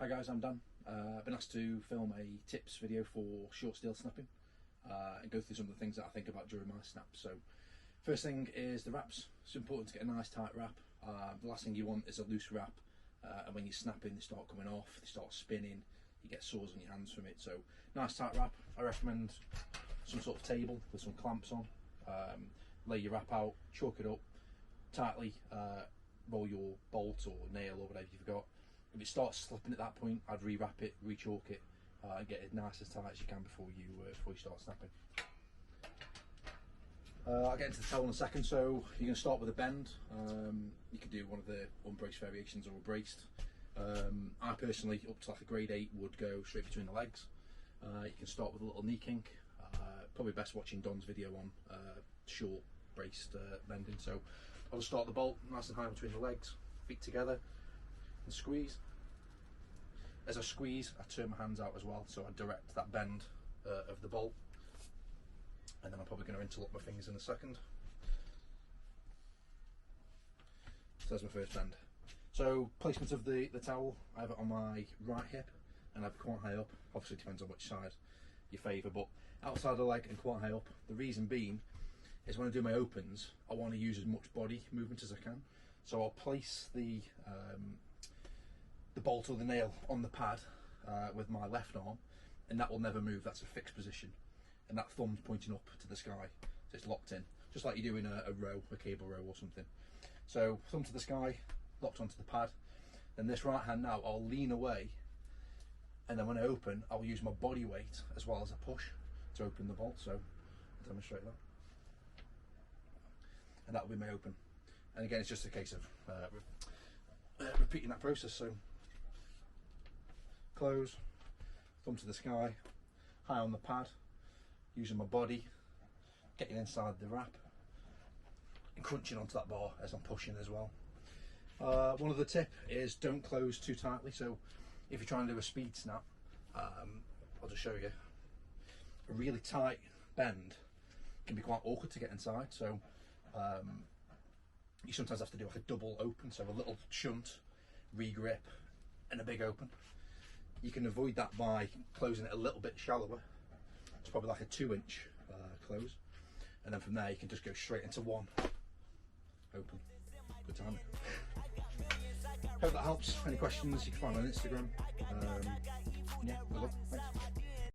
Hi guys, I'm Dan. I've been asked to film a tips video for short steel snapping and go through some of the things that I think about during my snap. So first thing is the wraps. It's important to get a nice tight wrap. The last thing you want is a loose wrap, and when you're snapping they start coming off, they start spinning, you get sores on your hands from it. So nice tight wrap. I recommend some sort of table with some clamps on. Lay your wrap out, chalk it up tightly, roll your bolt or nail or whatever you've got. If it starts slipping at that point, I'd re-wrap it, re-chalk it, and get it nice as tight as you can before you start snapping. I'll get into the towel in a second. So you're going to start with a bend. You can do one of the unbraced variations or a braced. I personally, up to like a grade 8, would go straight between the legs. You can start with a little knee kink. Probably best watching Don's video on short braced bending. So I'll just start the bolt nice and high between the legs, feet together, and squeeze. As I squeeze, I turn my hands out as well, so I direct that bend of the bolt, and then I'm probably going to interlock my fingers in a second. So there's my first bend. So placement of the towel, I have it on my right hip and I have it quite high up. Obviously it depends on which side you favour, but outside the leg and quite high up. The reason being is when I do my opens, I want to use as much body movement as I can. So I'll place the bolt or the nail on the pad with my left arm, and that will never move. That's a fixed position, and that thumb's pointing up to the sky, so it's locked in, just like you do in a row, a cable row or something. So thumb to the sky, locked onto the pad. Then this right hand now, I'll lean away, and then when I open, I'll use my body weight as well as a push to open the bolt. So I'll demonstrate that, and that will be my open. And again, it's just a case of repeating that process. So close, thumb to the sky, high on the pad, using my body, getting inside the wrap, and crunching onto that bar as I'm pushing as well. One other tip is don't close too tightly. So if you're trying to do a speed snap, I'll just show you. A really tight bend can be quite awkward to get inside. So you sometimes have to do like a double open, so a little shunt, re-grip, and a big open. You can avoid that by closing it a little bit shallower. It's probably like a 2-inch close, and then from there you can just go straight into one open. Good timing. Hope that helps. Any questions you can find me on Instagram. Yeah, good luck. Thanks.